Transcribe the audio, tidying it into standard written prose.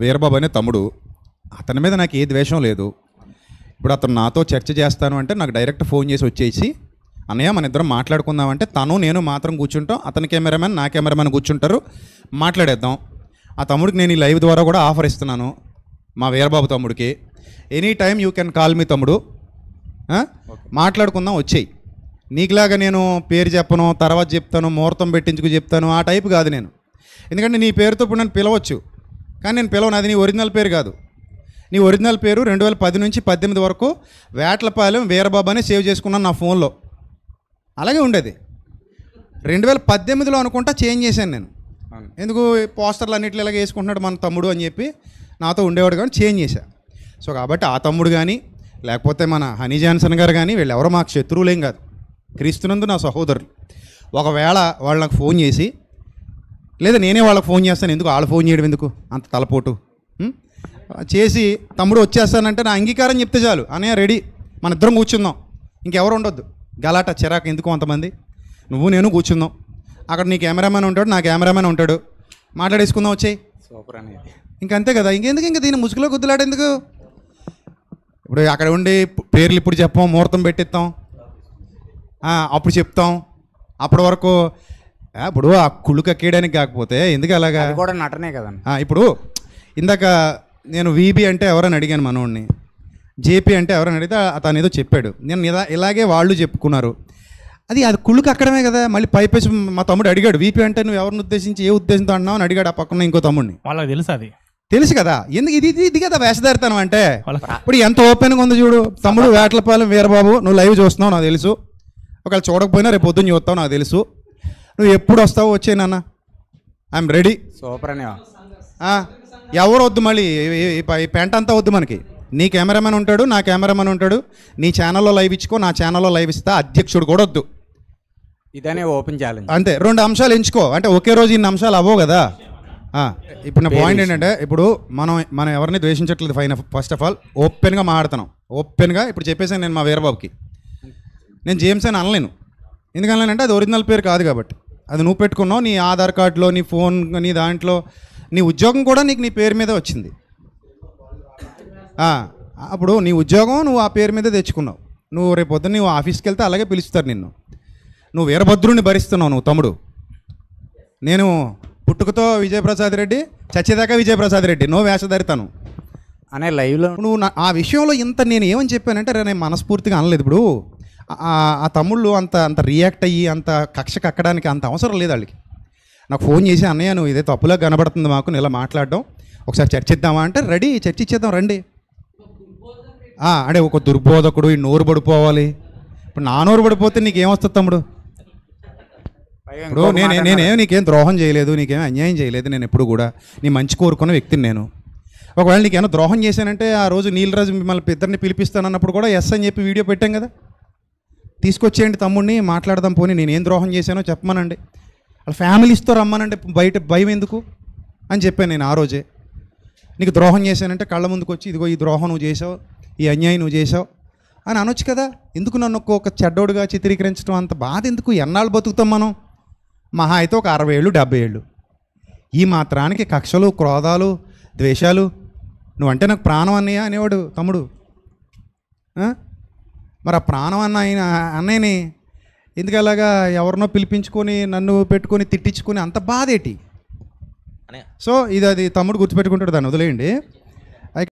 వీరబాబు అనే తమ్ముడు, అతని మీద నాకు ఏ ద్వేషం లేదు. ఇప్పుడు అతను నాతో చర్చ చేస్తాను అంటే నాకు డైరెక్ట్ ఫోన్ చేసి వచ్చేసి, అన్నయ్య మన ఇద్దరం మాట్లాడుకుందామంటే తను నేను మాత్రం కూర్చుంటాం, అతని కెమెరామెన్ నా కెమెరామెన్ కూర్చుంటారు, మాట్లాడేద్దాం. ఆ తమ్ముడికి నేను ఈ లైవ్ ద్వారా కూడా ఆఫర్ ఇస్తున్నాను, మా వీరబాబు తమ్ముడికి. Any time you can call me తమ్ముడు, మాట్లాడుకుందాం వచ్చేయి. నీకులాగా నేను పేరు చెప్పను, తర్వాత చెప్తాను, ముహూర్తం పెట్టించుకు చెప్తాను, ఆ టైపు కాదు నేను. ఎందుకంటే నీ పేరుతో ఇప్పుడు నన్ను పిలవచ్చు, కానీ నేను పిలవను, అది నీ ఒరిజినల్ పేరు కాదు. నీ ఒరిజినల్ పేరు 2010 నుంచి 18 వరకు వేట్లపాలెం వీరబాబు అని సేవ్ చేసుకున్నాను నా ఫోన్లో. అలాగే ఉండేది. 2018లో అనుకుంటా చేంజ్ చేశాను నేను. ఎందుకు పోస్టర్లు అన్నింటిలో ఇలాగ వేసుకుంటున్నాడు మన తమ్ముడు అని చెప్పి నాతో ఉండేవాడు, కానీ చేంజ్ చేశా. సో కాబట్టి ఆ తమ్ముడు కానీ లేకపోతే మన హనీ జాన్సన్ గారు కానీ వీళ్ళు ఎవరో మాకు శత్రువులేం కాదు, క్రీస్తునందు నా సహోదరులు. ఒకవేళ వాళ్ళు నాకు ఫోన్ చేసి, లేదా నేనే వాళ్ళకి ఫోన్ చేస్తాను, ఎందుకు వాళ్ళు ఫోన్ చేయడం ఎందుకు అంత తలపోటు చేసి, తమ్ముడు వచ్చేస్తానంటే నా అంగీకారం చెప్తే చాలు, అనే రెడీ, మన ఇద్దరం కూర్చుందాం, ఇంకెవరు ఉండొద్దు, గలాట చిరాకు ఎందుకు అంతమంది, నువ్వు నేను కూర్చుందాం. అక్కడ నీ కెమెరామెన్ ఉంటాడు, నా కెమెరామెన్ ఉంటాడు, మాట్లాడేసుకుందాం వచ్చేయి. సూపర్ అనేది ఇంకంతే కదా, ఇంకెందుకు ఇంకా దీన్ని ముసుగులో గుద్దులాడేందుకు. ఇప్పుడు అక్కడ ఉండి పేర్లు ఇప్పుడు చెప్పాం, ముహూర్తం పెట్టిస్తాం, అప్పుడు చెప్తాం, అప్పటి వరకు ఇప్పుడు ఆ కుళ్ళు కక్కేయడానికి కాకపోతే ఎందుకు అలాగా కూడా నటనే కదండి. ఇప్పుడు ఇందాక నేను వీబీ అంటే ఎవరని అడిగాను మనోడిని, జేపీ అంటే ఎవరని అడిగితే అతను ఏదో చెప్పాడు, నేను ఇలాగే వాళ్ళు చెప్పుకున్నారు. అది కుళ్ళు కక్కడమే కదా. మళ్ళీ పైపేసి మా తమ్ముడు అడిగాడు, వీపీ అంటే నువ్వు ఎవరిని ఉద్దేశించి ఏ ఉద్దేశంతో అన్నావు అని అడిగాడు ఆ పక్కన ఇంకో తమ్ముడిని. వాళ్ళకి తెలుసు, అది తెలుసు కదా, ఎందుకు ఇది కదా వేషధారితనం అంటే. ఇప్పుడు ఎంత ఓపెన్గా ఉంది చూడు, తమ్ముడు వేట్లపాలెం వీరబాబు నువ్వు లైవ్ చూస్తున్నావు నాకు తెలుసు, ఒకవేళ చూడకపోయినా రేపు పొద్దున్న చూస్తావు నాకు తెలుసు, నువ్వు ఎప్పుడు వస్తావు వచ్చే నాన్న, ఐఎమ్ రెడీ. సూపర్ అని ఎవరు వద్దు, మళ్ళీ ఈ పెంట అంతా వద్దు మనకి. నీ కెమెరామెన్ ఉంటాడు, నా కెమెరామెన్ ఉంటాడు, నీ ఛానల్లో లైవ్ ఇచ్చుకో, నా ఛానల్లో లైవ్ ఇస్తా, అధ్యక్షుడు కూడా వద్దు, ఇదనే ఓపెన్ ఛాలెంజ్ అంతే. 2 అంశాలు ఎంచుకో, అంటే ఒకే రోజు ఇన్ని అంశాలు అవ్వవు కదా. ఇప్పుడు నా పాయింట్ ఏంటంటే, ఇప్పుడు మనం ఎవరిని ద్వేషించట్లేదు, ఫస్ట్ ఆఫ్ ఆల్ ఓపెన్గా మాట్లాడుతున్నాం, ఓపెన్గా. ఇప్పుడు చెప్పేసాను నేను మా వీరబాబుకి, నేను జేమ్స్ అని అనలేను, ఎందుకనలేనంటే అది ఒరిజినల్ పేరు కాదు కాబట్టి. అది నువ్వు పెట్టుకున్నావు, నీ ఆధార్ కార్డులో, నీ ఫోన్, నీ దాంట్లో, నీ ఉద్యోగం కూడా నీకు నీ పేరు మీదే వచ్చింది. అప్పుడు నీ ఉద్యోగం నువ్వు ఆ పేరు మీదే తెచ్చుకున్నావు. నువ్వు రేపు పొద్దున్న నువ్వు ఆఫీస్కి వెళ్తే అలాగే పిలుస్తారు నిన్ను. నువ్వు వీరభద్రుడిని భరిస్తున్నావు నువ్వు తమ్ముడు. నేను పుట్టుకతో విజయప్రసాద్ రెడ్డి, చచ్చేదాకా విజయప్రసాద్ రెడ్డి, నో వేషధారితాను అనే లైవ్లో నువ్వు ఆ విషయంలో ఇంత నేను ఏమని చెప్పానంటే, నేను మనస్ఫూర్తిగా అనలేదు. ఇప్పుడు ఆ తమ్ముళ్ళు అంత రియాక్ట్ అయ్యి అంత కక్ష కక్కడానికి అంత అవసరం లేదు వాళ్ళకి. నాకు ఫోన్ చేసి, అన్నయ్య నువ్వు ఇదే తప్పులా కనబడుతుంది మాకు, నేను ఇలా మాట్లాడడం, ఒకసారి చర్చిద్దామా అంటే రెడీ, చర్చించేద్దాం రండి. అంటే ఒక దుర్బోధకుడు ఈ నోరు పడిపోవాలి. ఇప్పుడు నా నోరు పడిపోతే నీకేమొస్తుంది తమ్ముడు? ఇప్పుడు నేనేం నీకేం ద్రోహం చేయలేదు, నీకేం అన్యాయం చేయలేదు, నేను ఎప్పుడు కూడా నీ మంచి కోరుకున్న వ్యక్తిని నేను. ఒకవేళ నీకేమైనా ద్రోహం చేశానంటే, ఆ రోజు నీలరాజు మిమ్మల్ని ఇద్దరిని పిలిపిస్తానన్నప్పుడు కూడా ఎస్ అని చెప్పి వీడియో పెట్టాం కదా, తీసుకొచ్చేయండి తమ్ముడిని మాట్లాడదాం, పోనీ నేనేం ద్రోహం చేశానో చెప్పమనండి, వాళ్ళ ఫ్యామిలీస్తో రమ్మనండి, బయట భయం ఎందుకు అని చెప్పాను నేను ఆ రోజే. నీకు ద్రోహం చేశానంటే కళ్ళ ముందుకు వచ్చి, ఇదిగో ఈ ద్రోహం నువ్వు చేసావు, ఈ అన్యాయం నువ్వు చేసావు అని అనొచ్చు కదా. ఎందుకు నన్ను ఒక చెడ్డోడుగా చిత్రీకరించడం, అంత బాధ ఎందుకు? ఎన్నాళ్ళు బతుకుతాం మనం? మహా అయితే ఒక 60 ఏళ్ళు 70 ఏళ్ళు. ఈ మాత్రానికి కక్షలు, క్రోధాలు, ద్వేషాలు. నువ్వంటే నాకు ప్రాణం అన్నయ్య అనేవాడు తమ్ముడు. మరి ఆ ప్రాణం అన్న అన్నయ్యని ఎందుకు అలాగా ఎవరినో పిలిపించుకొని నన్ను పెట్టుకొని తిట్టించుకొని అంత బాధ ఏంటి? సో అది తమ్ముడు గుర్తుపెట్టుకుంటాడు, దాన్ని వదిలేయండి.